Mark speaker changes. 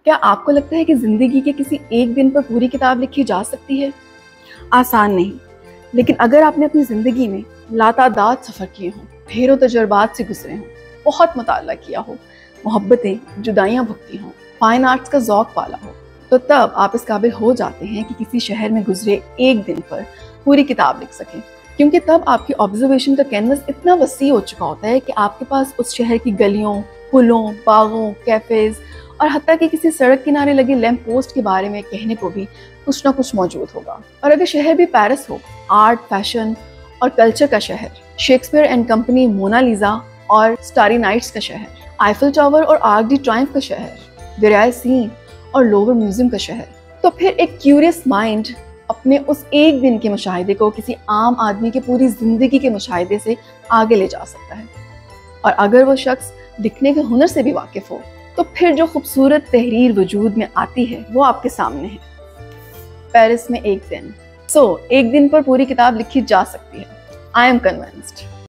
Speaker 1: क्या आपको लगता है कि ज़िंदगी के किसी एक दिन पर पूरी किताब लिखी जा सकती है? आसान नहीं, लेकिन अगर आपने अपनी ज़िंदगी में लातादाद सफ़र किए हों, ढेरों तजुर्बात से गुजरे हों, बहुत मुताला किया हो, मोहब्बतें, जुदाइयाँ भुगती हों, फाइन आर्ट्स का ज़ौक़ पाला हो, तो तब आप इस काबिल हो जाते हैं कि किसी शहर में गुजरे एक दिन पर पूरी किताब लिख सकें। क्योंकि तब आपकी ऑब्जर्वेशन का कैनवस इतना वसी हो चुका होता है कि आपके पास उस शहर की गलियों, पुलों, बागों, कैफ़ेज़ और हत्ता कि किसी सड़क किनारे लगे लैंप पोस्ट के बारे में कहने को भी कुछ ना कुछ मौजूद होगा। और अगर शहर भी पेरिस हो, आर्ट, फैशन और कल्चर का शहर, शेक्सपियर एंड कंपनी, मोनालिसा और स्टारी नाइट्स का शहर, आईफल टावर और आर्क डी ट्रायम्फ का शहर, दरियाए सीन और लोवर म्यूजियम का शहर, तो फिर एक क्यूरियस माइंड अपने उस एक दिन के मुशाहिदे को किसी आम आदमी के पूरी जिंदगी के मुशाहिदे से आगे ले जा सकता है। और अगर वो शख्स लिखने के हुनर से भी वाकिफ हो, तो फिर जो खूबसूरत तहरीर वजूद में आती है वो आपके सामने है। पेरिस में एक दिन। एक दिन पर पूरी किताब लिखी जा सकती है। I am convinced.